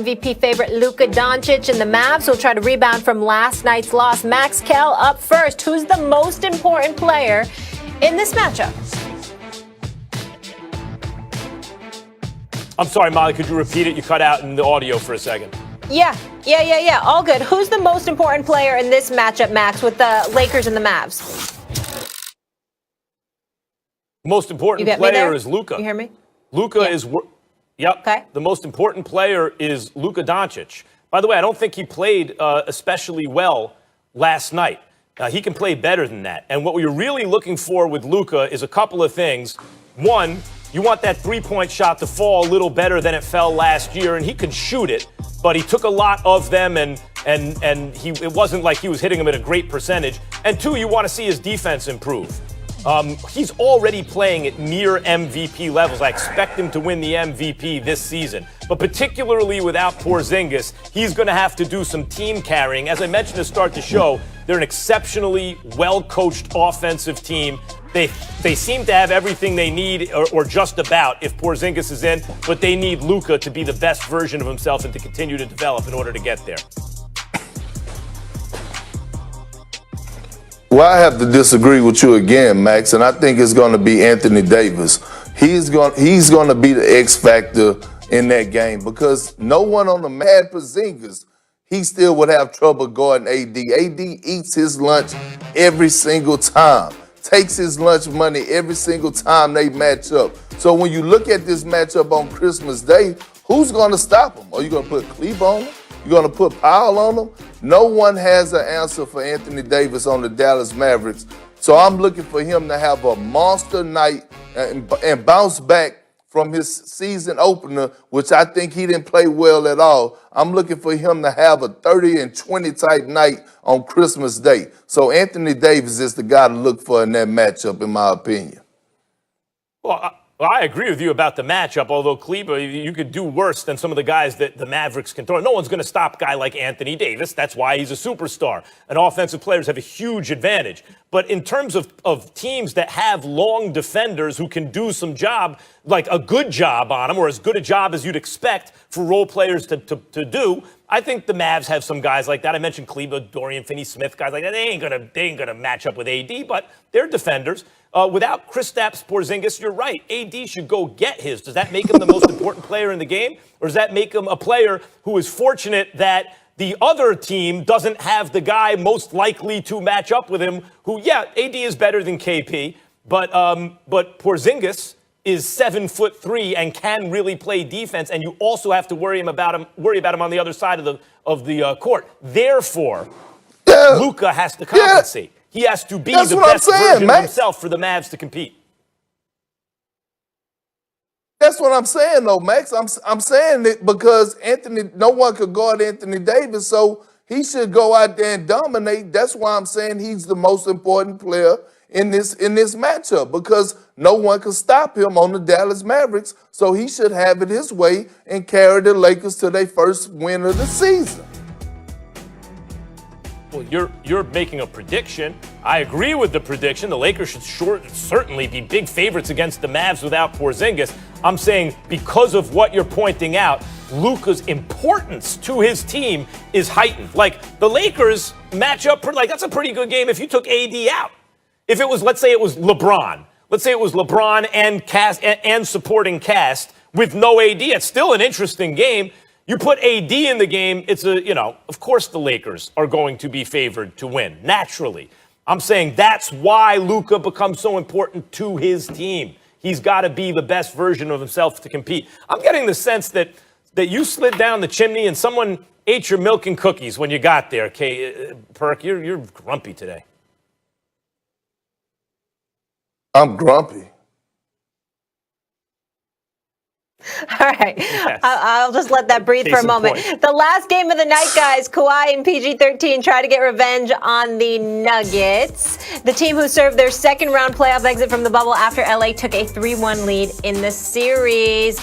MVP favorite Luka Doncic and the Mavs will try to rebound from last night's loss. Max Kell up first. Who's the most important player in this matchup? I'm sorry, Molly, could you repeat it? You cut out in the audio for a second. Yeah. All good. Who's the most important player in this matchup, Max, with the Lakers and the Mavs? Most important player is Luka. You hear me? Luka is... Yep. Okay. The most important player is Luka Doncic. By the way, I don't think he played especially well last night. He can play better than that. And what you're really looking for with Luka is a couple of things. One, you want that three-point shot to fall a little better than it fell last year, and he could shoot it, but he took a lot of them, and it wasn't like he was hitting them at a great percentage. And two, you want to see his defense improve. He's already playing at near MVP levels. I expect him to win the MVP this season. But particularly without Porzingis, he's going to have to do some team carrying. As I mentioned to start the show, they're an exceptionally well-coached offensive team. They seem to have everything they need, or just about, if Porzingis is in. But they need Luka to be the best version of himself and to continue to develop in order to get there. Well, I have to disagree with you again, Max, and I think it's going to be Anthony Davis. He's going to be the X factor in that game because no one on the Mad Porzingis, he still would have trouble guarding AD. AD eats his lunch every single time, takes his lunch money every single time they match up. So when you look at this matchup on Christmas Day, who's going to stop him? Are you going to put Cleve on him? You're going to put Powell on them? No one has an answer for Anthony Davis on the Dallas Mavericks. So I'm looking for him to have a monster night and bounce back from his season opener, which I think he didn't play well at all. I'm looking for him to have a 30-20 type night on Christmas Day. So Anthony Davis is the guy to look for in that matchup, in my opinion. Well, I agree with you about the matchup, although Kleba, you could do worse than some of the guys that the Mavericks can throw. No one's going to stop a guy like Anthony Davis. That's why he's a superstar. And offensive players have a huge advantage. But in terms of teams that have long defenders who can do some job, like a good job on them, or as good a job as you'd expect for role players to do, I think the Mavs have some guys like that. I mentioned Kleba, Dorian Finney-Smith, guys like that. They ain't gonna match up with AD, but they're defenders. Without Kristaps Porzingis, you're right. AD should go get his. Does that make him the most important player in the game? Or does that make him a player who is fortunate that the other team doesn't have the guy most likely to match up with him who, yeah, AD is better than KP, but Porzingis is 7'3" and can really play defense, and you also have to worry about him on the other side of the court. Therefore, Luka has to compensate. He has to be the best version of himself for the Mavs to compete. That's what I'm saying, though, Max. I'm saying it because no one could guard Anthony Davis, so he should go out there and dominate. That's why I'm saying he's the most important player in this matchup, because no one can stop him on the Dallas Mavericks, so he should have it his way and carry the Lakers to their first win of the season. Well, you're making a prediction. I agree with the prediction. The Lakers should certainly be big favorites against the Mavs without Porzingis. I'm saying because of what you're pointing out, Luka's importance to his team is heightened. Like, the Lakers match up, that's a pretty good game if you took AD out. If it was, let's say it was LeBron. Let's say it was LeBron and supporting cast with no AD. It's still an interesting game. You put AD in the game, of course the Lakers are going to be favored to win, naturally. I'm saying that's why Luka becomes so important to his team. He's got to be the best version of himself to compete. I'm getting the sense that you slid down the chimney and someone ate your milk and cookies when you got there, Perk. You're grumpy today. I'm grumpy. All right. Yes. I'll just let that breathe for a moment. The last game of the night, guys, Kawhi and PG-13 try to get revenge on the Nuggets, the team who served their second-round playoff exit from the bubble after LA took a 3-1 lead in the series.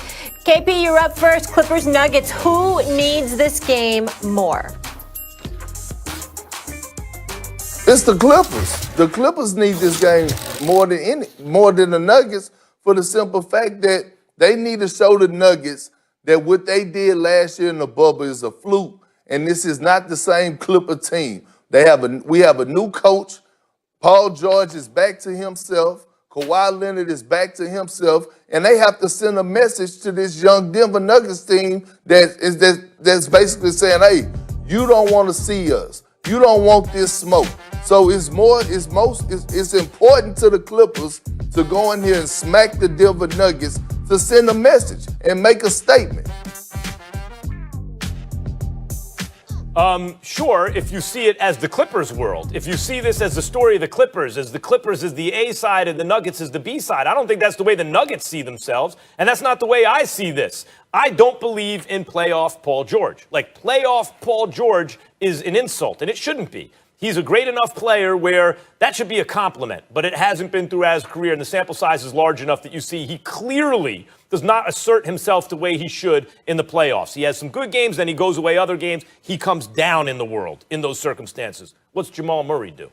KP, you're up first. Clippers, Nuggets. Who needs this game more? It's the Clippers. The Clippers need this game more than the Nuggets, for the simple fact that they need to show the Nuggets that what they did last year in the bubble is a fluke, and this is not the same Clipper team. We have a new coach. Paul George is back to himself. Kawhi Leonard is back to himself, and they have to send a message to this young Denver Nuggets team that's basically saying, "Hey, you don't want to see us. You don't want this smoke." So it's important to the Clippers to go in here and smack the Denver Nuggets to send a message and make a statement. Sure, if you see it as the Clippers world, if you see this as the story of the Clippers is the A side and the Nuggets is the B side. I don't think that's the way the Nuggets see themselves, and that's not the way I see this. I don't believe in playoff Paul George. Like, playoff Paul George is an insult, and it shouldn't be. He's a great enough player where that should be a compliment, but it hasn't been throughout his career, and the sample size is large enough that you see he clearly does not assert himself the way he should in the playoffs. He has some good games, then he goes away other games. He comes down in the world in those circumstances. What's Jamal Murray do?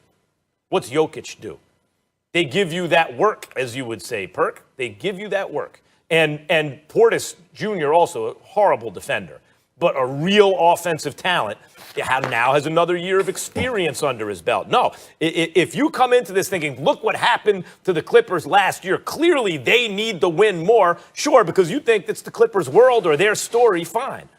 What's Jokic do? They give you that work, as you would say, Perk. They give you that work. And Portis Jr., also a horrible defender, but a real offensive talent, now has another year of experience under his belt. No, if you come into this thinking, look what happened to the Clippers last year, clearly they need to win more. Sure, because you think it's the Clippers' world or their story, fine.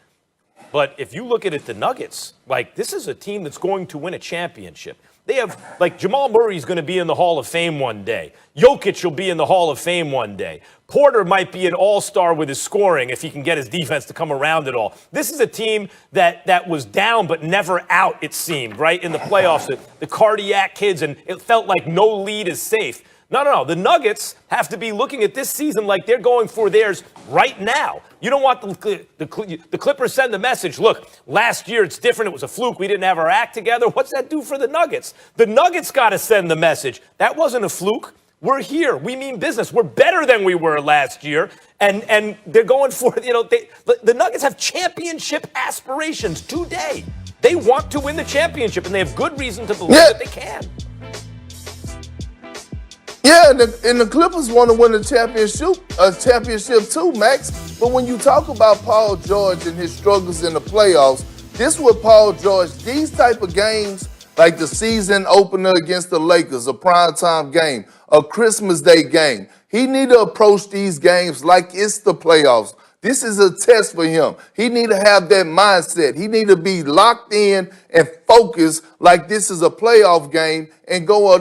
But if you look at it, the Nuggets, like, this is a team that's going to win a championship. They have, like, Jamal Murray's going to be in the Hall of Fame one day. Jokic will be in the Hall of Fame one day. Porter might be an all-star with his scoring if he can get his defense to come around it all. This is a team that was down but never out, it seemed, right, in the playoffs. The cardiac kids, and it felt like no lead is safe. No. The Nuggets have to be looking at this season like they're going for theirs right now. You don't want the Clippers send the message, look, last year it's different. It was a fluke. We didn't have our act together. What's that do for the Nuggets? The Nuggets got to send the message. That wasn't a fluke. We're here. We mean business. We're better than we were last year. And they're going for, the Nuggets have championship aspirations today. They want to win the championship, and they have good reason to believe that they can. Yeah, and the Clippers want to win a championship too, Max. But when you talk about Paul George and his struggles in the playoffs, this what Paul George, these type of games, like the season opener against the Lakers, a primetime game, a Christmas Day game, he need to approach these games like it's the playoffs. This is a test for him. He need to have that mindset. He need to be locked in and focused like this is a playoff game and go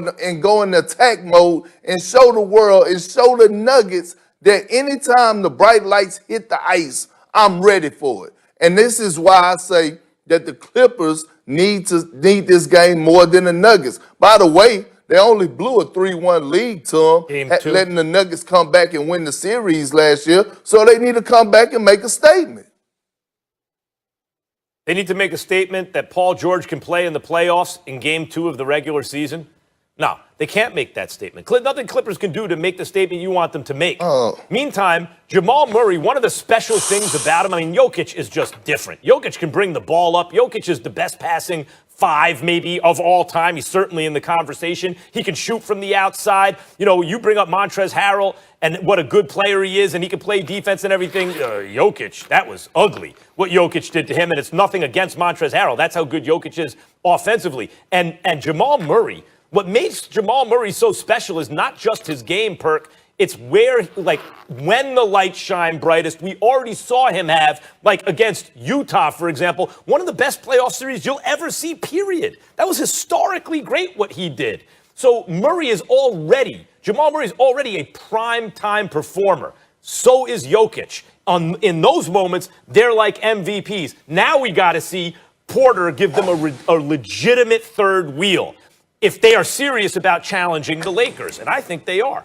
in attack mode and show the world and show the Nuggets that anytime the bright lights hit the ice, I'm ready for it. And this is why I say that the Clippers need this game more than the Nuggets. By the way, they only blew a 3-1 lead to them, letting the Nuggets come back and win the series last year. So they need to come back and make a statement. They need to make a statement that Paul George can play in the playoffs in Game 2 of the regular season. No, they can't make that statement. Nothing Clippers can do to make the statement you want them to make. Meantime, Jamal Murray, one of the special things about him, Jokic is just different. Jokic can bring the ball up. Jokic is the best passing 5 maybe of all time. He's certainly in the conversation. He can shoot from the outside. You bring up Montrezl Harrell and what a good player he is, and he can play defense and everything. Jokic, that was ugly, what Jokic did to him, and it's nothing against Montrezl Harrell. That's how good Jokic is offensively. And Jamal Murray, what makes Jamal Murray so special is not just his game, Perk. It's where, when the lights shine brightest, we already saw him have, against Utah, for example, one of the best playoff series you'll ever see, period. That was historically great what he did. So Jamal Murray is already a prime-time performer. So is Jokic. In those moments, they're like MVPs. Now we got to see Porter give them a legitimate third wheel if they are serious about challenging the Lakers, and I think they are.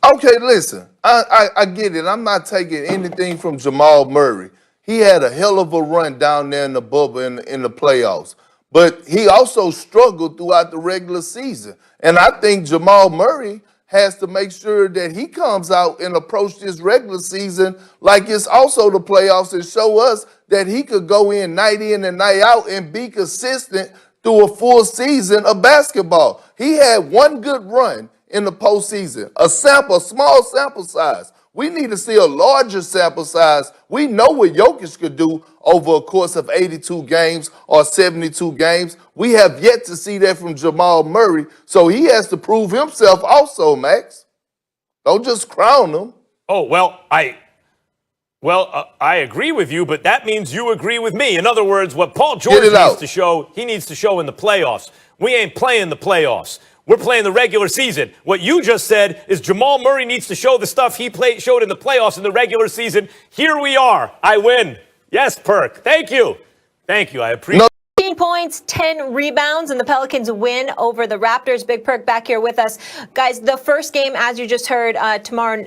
Okay, listen, I get it. I'm not taking anything from Jamal Murray. He had a hell of a run down there in the bubble in the playoffs. But he also struggled throughout the regular season. And I think Jamal Murray has to make sure that he comes out and approach this regular season like it's also the playoffs and show us that he could go in and night out and be consistent through a full season of basketball. He had one good run in the postseason, a small sample size, We need to see a larger sample size. We know what Jokic could do over a course of 82 games or 72 games. We have yet to see that from Jamal Murray, so he has to prove himself also, Max. Don't just crown him. Oh, well, I agree with you, but that means you agree with me. In other words, what Paul George needs to show, he needs to show in the playoffs. We ain't playing the playoffs. We're playing the regular season. What you just said is Jamal Murray needs to show the stuff he showed in the playoffs in the regular season. Here we are. I win. Yes, Perk. Thank you. Thank you. I appreciate it. 15 points, 10 rebounds, and the Pelicans win over the Raptors. Big Perk back here with us. Guys, the first game, as you just heard, tomorrow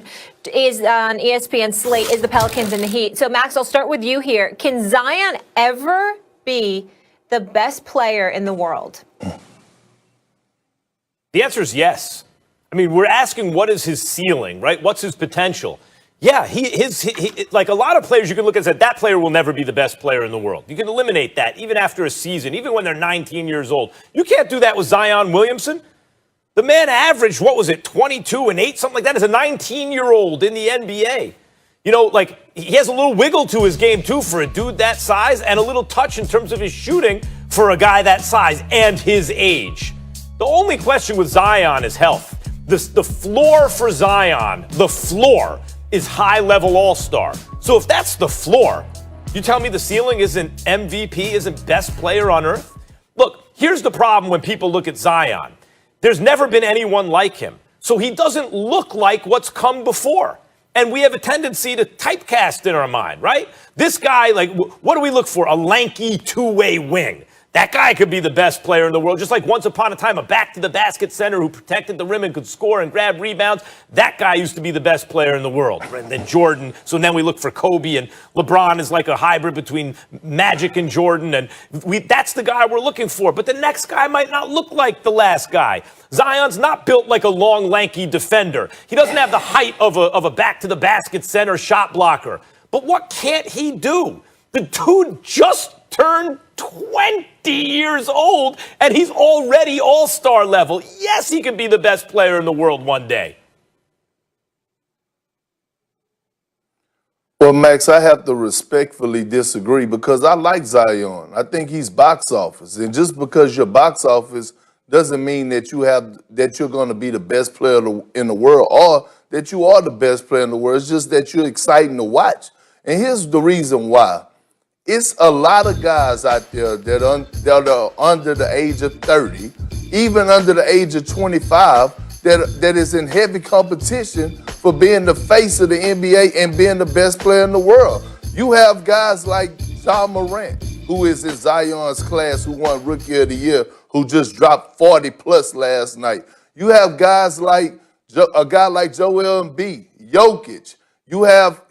is on ESPN Slate, is the Pelicans and the Heat. So, Max, I'll start with you here. Can Zion ever be the best player in the world? The answer is yes. I mean, we're asking what is his ceiling, right? What's his potential? Yeah, he like a lot of players you can look at and say, that player will never be the best player in the world. You can eliminate that even after a season, even when they're 19 years old. You can't do that with Zion Williamson. The man averaged, what was it, 22 and 8, something like that, as a 19-year-old in the NBA. You know, like, he has a little wiggle to his game, too, for a dude that size, and a little touch in terms of his shooting for a guy that size and his age. The only question with Zion is health. The floor for Zion, the floor, is high-level all-star. So if that's the floor, you tell me the ceiling isn't MVP, isn't best player on earth? Look, here's the problem when people look at Zion. There's never been anyone like him. So he doesn't look like what's come before. And we have a tendency to typecast in our mind, right? This guy, like, what do we look for? A lanky two-way wing. That guy could be the best player in the world, just like once upon a time a back-to-the-basket center who protected the rim and could score and grab rebounds. That guy used to be the best player in the world. And then Jordan, so then we look for Kobe, and LeBron is like a hybrid between Magic and Jordan, and that's the guy we're looking for. But the next guy might not look like the last guy. Zion's not built like a long, lanky defender. He doesn't have the height of a back-to-the-basket center shot blocker. But what can't he do? The dude just turned 20 years old, and he's already all-star level. Yes, he could be the best player in the world one day. Well, Max, I have to respectfully disagree because I like Zion. I think he's box office. And just because you're box office doesn't mean that you're going to be the best player in the world or that you are the best player in the world. It's just that you're exciting to watch. And here's the reason why. It's a lot of guys out there that are under the age of 30, even under the age of 25, that is in heavy competition for being the face of the NBA and being the best player in the world. You have guys like Ja Morant, who is in Zion's class, who won Rookie of the Year, who just dropped 40-plus last night. You have guys like a guy like Joel Embiid, Jokic. You have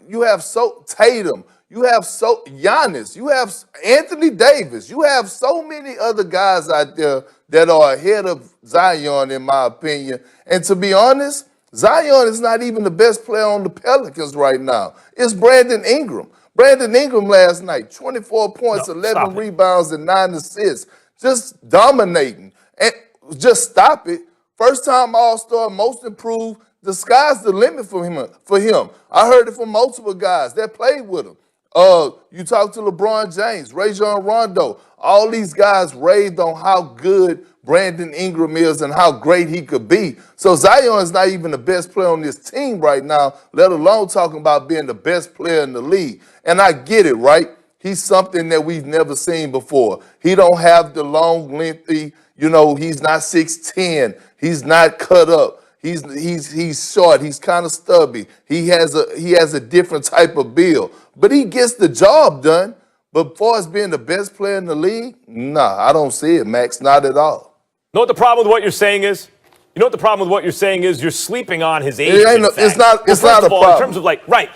Tatum. You have Giannis, you have Anthony Davis, you have so many other guys out there that are ahead of Zion, in my opinion. And to be honest, Zion is not even the best player on the Pelicans right now. It's Brandon Ingram. Brandon Ingram last night, 24 points, 11 rebounds, and 9 assists. Just dominating. And just stop it. First-time All-Star, most improved. The sky's the limit for him. I heard it from multiple guys that played with him. You talk to LeBron James, Rajon Rondo. All these guys raved on how good Brandon Ingram is and how great he could be. So Zion is not even the best player on this team right now, let alone talking about being the best player in the league. And I get it, right? He's something that we've never seen before. He don't have the long, lengthy, he's not 6'10". He's not cut up. He's short. He's kind of stubby. He has a different type of build. But he gets the job done. But as far as being the best player in the league, nah, I don't see it, Max. Not at all. Know what the problem with what you're saying is? You know what the problem with what you're saying is? You're sleeping on his age. It's not a problem. In terms of right.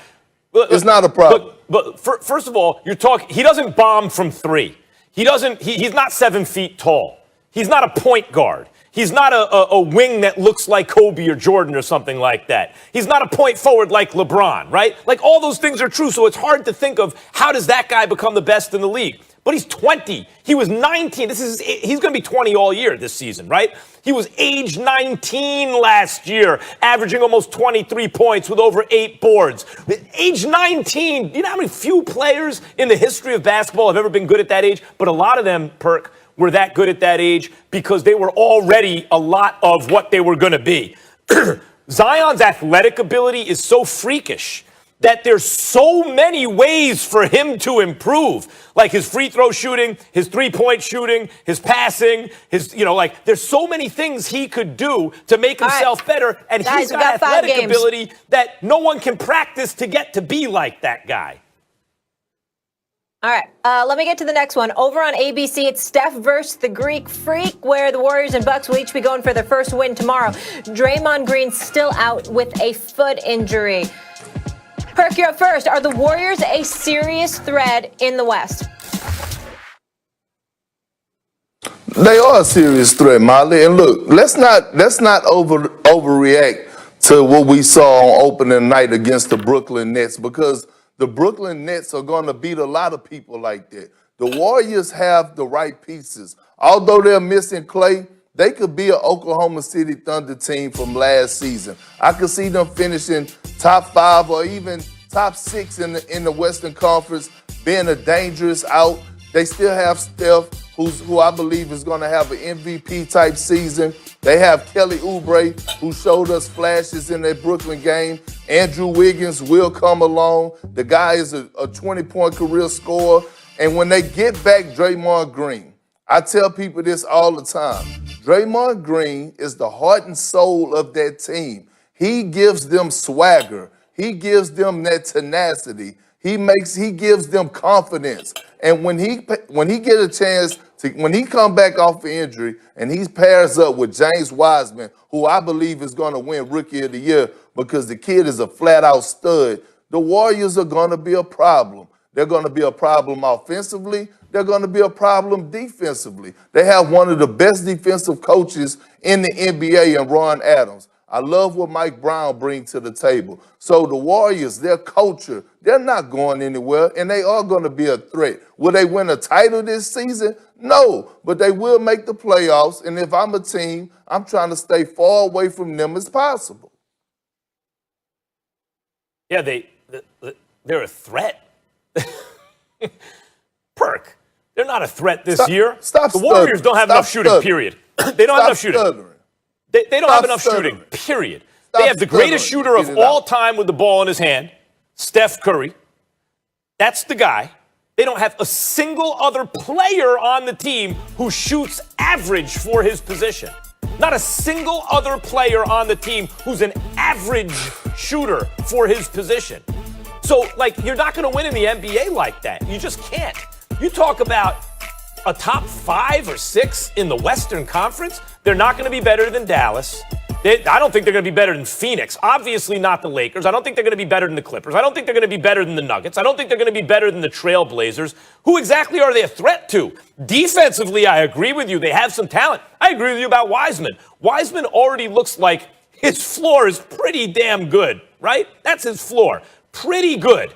It's not a problem. But first of all, he doesn't bomb from three. He's not 7 feet tall. He's not a point guard. He's not a wing that looks like Kobe or Jordan or something like that. He's not a point forward like LeBron, right? Like, all those things are true, so it's hard to think of how does that guy become the best in the league. but he's 20. He was 19. He's going to be 20 all year this season, right? He was age 19 last year, averaging almost 23 points with over 8 boards. Age 19. You know how many few players in the history of basketball have ever been good at that age? But a lot of them, Perk, were that good at that age because they were already a lot of what they were going to be. Zion's athletic ability is so freakish that there's so many ways for him to improve, like his free throw shooting, his three-point shooting, his passing, there's so many things he could do to make himself better, and he's got athletic ability that no one can practice to get to be like that guy. All right, let me get to the next one. Over on ABC, it's Steph versus the Greek Freak, where the Warriors and Bucks will each be going for their first win tomorrow. Draymond Green still out with a foot injury. Perk, you're up first. Are the Warriors a serious threat in the West? They are a serious threat, Molly. And look, let's not overreact to what we saw on opening night against the Brooklyn Nets, because the Brooklyn Nets are going to beat a lot of people like that. The Warriors have the right pieces. Although they're missing Klay, they could be an Oklahoma City Thunder team from last season. I could see them finishing top 5 or even top 6 in the Western Conference, being a dangerous out. They still have Steph, who I believe is going to have an MVP type season. They have Kelly Oubre, who showed us flashes in that Brooklyn game. Andrew Wiggins will come along. The guy is a 20-point career scorer. And when they get back Draymond Green, I tell people this all the time. Draymond Green is the heart and soul of that team. He gives them swagger. He gives them that tenacity. He gives them confidence. And when he get a chance when he come back off the injury and he pairs up with James Wiseman, who I believe is going to win Rookie of the Year because the kid is a flat-out stud, the Warriors are going to be a problem. They're going to be a problem offensively. They're going to be a problem defensively. They have one of the best defensive coaches in the NBA in Ron Adams. I love what Mike Brown brings to the table. So the Warriors, their culture, they're not going anywhere, and they are going to be a threat. Will they win a title this season? No, but they will make the playoffs, and if I'm a team, I'm trying to stay far away from them as possible. Yeah, they're a threat. Perk, they're not a threat this year. The Warriors don't have enough shooting, period. They don't have enough shooting. They don't have enough shooting, period. They have the greatest shooter of all time with the ball in his hand, Steph Curry. That's the guy. They don't have a single other player on the team who shoots average for his position. Not a single other player on the team who's an average shooter for his position. So, you're not going to win in the NBA like that. You just can't. You talk about a top 5 or 6 in the Western Conference, they're not going to be better than Dallas. I don't think they're going to be better than Phoenix. Obviously not the Lakers. I don't think they're going to be better than the Clippers. I don't think they're going to be better than the Nuggets. I don't think they're going to be better than the Trailblazers. Who exactly are they a threat to? Defensively, I agree with you. They have some talent. I agree with you about Wiseman. Wiseman already looks like his floor is pretty damn good, right? That's his floor. Pretty good.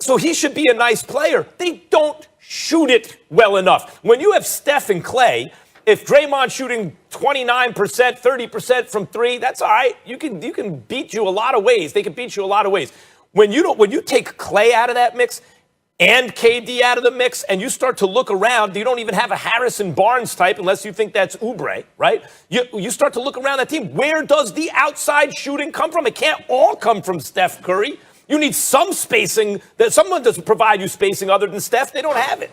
So he should be a nice player. They don't shoot it well enough. When you have Steph and Klay, if Draymond's shooting 29%, 30% from 3, that's all right. You can beat you a lot of ways. They can beat you a lot of ways. When you take Klay out of that mix and KD out of the mix, and you start to look around, you don't even have a Harrison Barnes type unless you think that's Oubre, right? You start to look around that team. Where does the outside shooting come from? It can't all come from Steph Curry. You need some spacing. That someone doesn't provide you spacing other than Steph. They don't have it.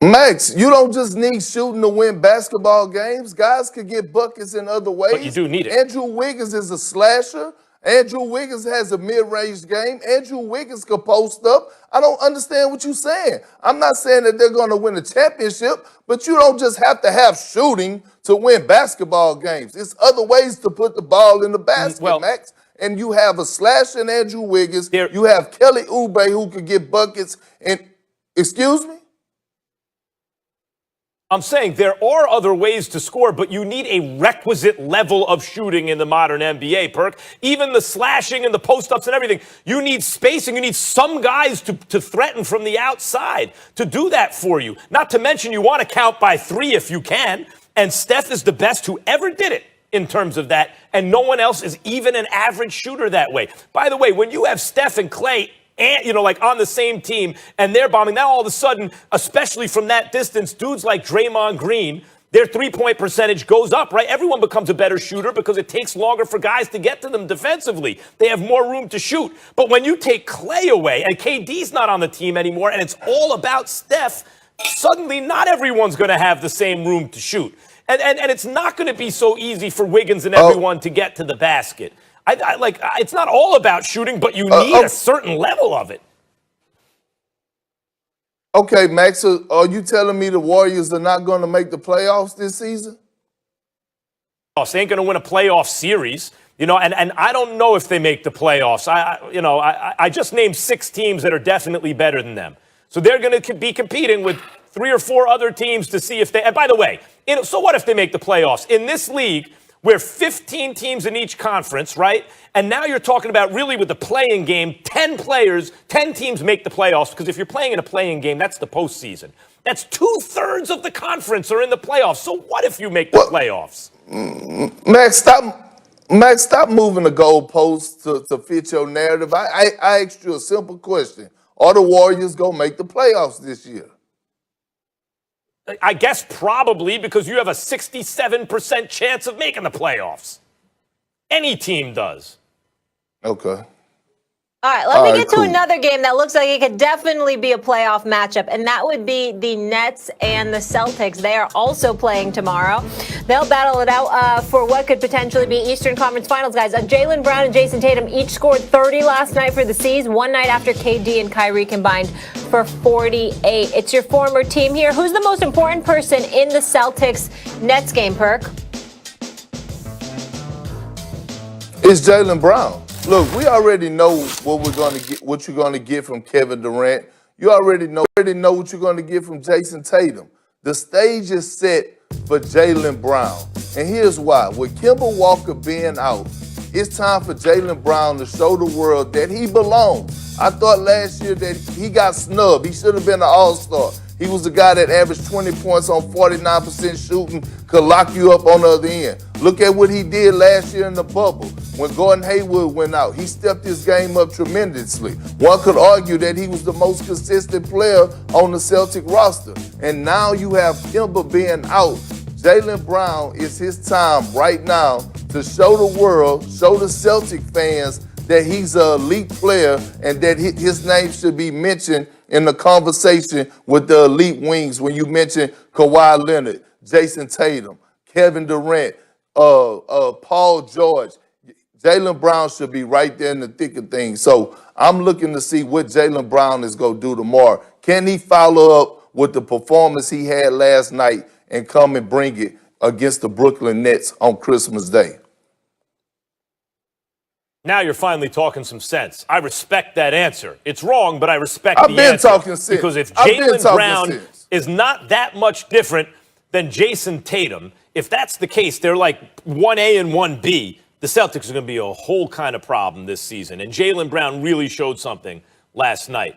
Max, you don't just need shooting to win basketball games. Guys can get buckets in other ways. But you do need it. Andrew Wiggins is a slasher. Andrew Wiggins has a mid-range game. Andrew Wiggins can post up. I don't understand what you're saying. I'm not saying that they're going to win a championship, but you don't just have to have shooting to win basketball games. There's other ways to put the ball in the basket, Max. And you have a slash in Andrew Wiggins. You have Kelly Oubre who can get buckets. And excuse me? I'm saying there are other ways to score, but you need a requisite level of shooting in the modern NBA, Perk. Even the slashing and the post-ups and everything, you need spacing. You need some guys to threaten from the outside to do that for you. Not to mention you want to count by 3 if you can, and Steph is the best who ever did it in terms of that, and no one else is even an average shooter that way. By the way, when you have Steph and Klay and, like on the same team, and they're bombing. Now all of a sudden, especially from that distance, dudes like Draymond Green, their three-point percentage goes up, right? Everyone becomes a better shooter because it takes longer for guys to get to them defensively. They have more room to shoot. But when you take Klay away, and KD's not on the team anymore, and it's all about Steph, suddenly not everyone's going to have the same room to shoot. And it's not going to be so easy for Wiggins and everyone to get to the basket. It's not all about shooting, but you need a certain level of it. Okay, Max, so are you telling me the Warriors are not going to make the playoffs this season? They ain't going to win a playoff series, and I don't know if they make the playoffs. I just named 6 teams that are definitely better than them. So they're going to be competing with 3 or 4 other teams to see if they, and by the way, so what if they make the playoffs? In this league, we're 15 teams in each conference, right? And now you're talking about really with the playing game, 10 players, 10 teams make the playoffs, because if you're playing in a playing game, that's the postseason. That's 2/3 of the conference are in the playoffs. So what if you make the playoffs? Max, stop moving the goalposts to fit your narrative. I asked you a simple question. Are the Warriors going to make the playoffs this year? I guess probably, because you have a 67% chance of making the playoffs. Any team does. Okay. All right, let me get to another game that looks like it could definitely be a playoff matchup, and that would be the Nets and the Celtics. They are also playing tomorrow. They'll battle it out for what could potentially be Eastern Conference Finals, guys. Jaylen Brown and Jason Tatum each scored 30 last night for the C's, one night after KD and Kyrie combined for 48. It's your former team here. Who's the most important person in the Celtics-Nets game, Perk? It's Jaylen Brown. Look, we already know what we're going to get. What you're going to get from Kevin Durant. You already know what you're going to get from Jason Tatum. The stage is set for Jaylen Brown, and here's why. With Kemba Walker being out, it's time for Jaylen Brown to show the world that he belongs. I thought last year that he got snubbed. He should have been an all-star. He was the guy that averaged 20 points on 49% shooting, could lock you up on the other end. Look at what he did last year in the bubble. When Gordon Hayward went out, he stepped his game up tremendously. One could argue that he was the most consistent player on the Celtic roster. And now you have Kemba being out. Jaylen Brown, is his time right now to show the world, show the Celtic fans that he's an elite player and that his name should be mentioned in the conversation with the elite wings when you mention Kawhi Leonard, Jason Tatum, Kevin Durant, Paul George. Jaylen Brown should be right there in the thick of things. So I'm looking to see what Jaylen Brown is going to do tomorrow. Can he follow up with the performance he had last night and come and bring it against the Brooklyn Nets on Christmas Day? Now you're finally talking some sense. I respect that answer. It's wrong, but I respect the answer. I've been talking sense. Because if Jaylen Brown is not that much different than Jason Tatum, if that's the case, they're like 1A and 1B, the Celtics are going to be a whole kind of problem this season. And Jaylen Brown really showed something last night.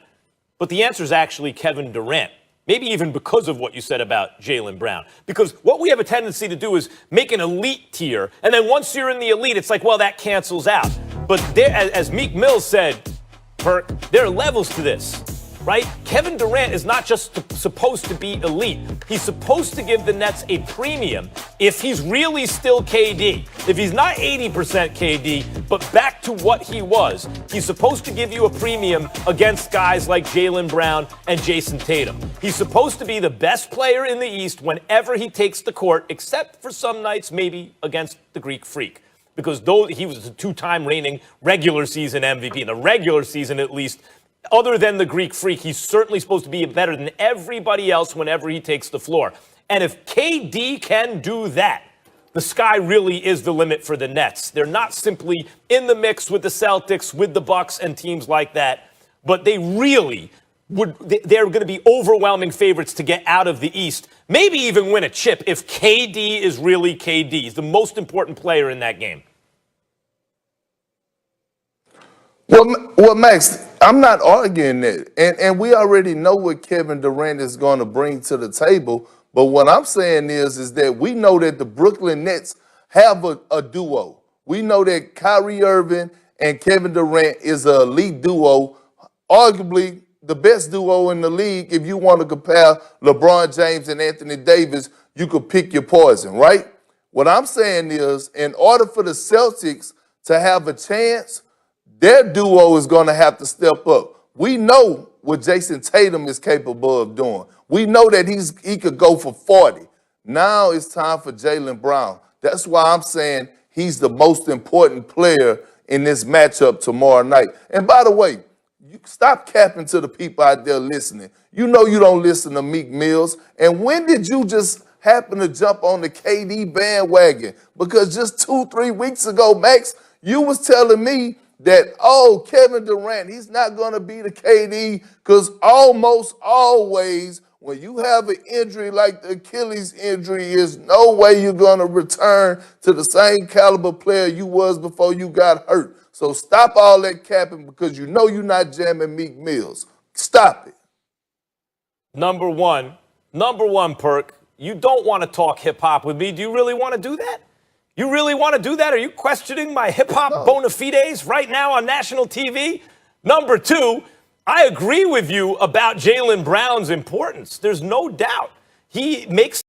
But the answer is actually Kevin Durant. Maybe even because of what you said about Jaylen Brown. Because what we have a tendency to do is make an elite tier, and then once you're in the elite, it's like, well, that cancels out. But there, as Meek Mill said, Perk, there are levels to this, right? Kevin Durant is not just supposed to be elite. He's supposed to give the Nets a premium if he's really still KD. If he's not 80% KD, but back to what he was, he's supposed to give you a premium against guys like Jaylen Brown and Jason Tatum. He's supposed to be the best player in the East whenever he takes the court, except for some nights maybe against the Greek Freak. Because though he was a 2-time reigning regular season MVP, in the regular season at least, other than the Greek Freak, he's certainly supposed to be better than everybody else whenever he takes the floor. And if KD can do that, the sky really is the limit for the Nets. They're not simply in the mix with the Celtics, with the Bucks, and teams like that, but they really they're going to be overwhelming favorites to get out of the East, maybe even win a chip if KD is really KD. He's the most important player in that game. Well, Max, I'm not arguing that. And we already know what Kevin Durant is going to bring to the table. But what I'm saying is that we know that the Brooklyn Nets have a duo. We know that Kyrie Irving and Kevin Durant is an elite duo, arguably the best duo in the league. If you want to compare LeBron James and Anthony Davis, you could pick your poison, right? What I'm saying is, in order for the Celtics to have a chance, their duo is going to have to step up. We know what Jason Tatum is capable of doing. We know that he could go for 40. Now it's time for Jaylen Brown. That's why I'm saying he's the most important player in this matchup tomorrow night. And by the way, you stop capping to the people out there listening. You know you don't listen to Meek Mills. And when did you just happen to jump on the KD bandwagon? Because just 2-3 weeks ago, Max, you was telling me that, oh, Kevin Durant, he's not going to be the KD because almost always when you have an injury like the Achilles injury, there's no way you're going to return to the same caliber player you was before you got hurt. So stop all that capping because you know you're not jamming Meek Mills. Stop it. Number one, Perk, you don't want to talk hip-hop with me. Do you really want to do that? You really want to do that? Are you questioning my hip-hop bona fides right now on national TV? Number two, I agree with you about Jaylen Brown's importance. There's no doubt. He makes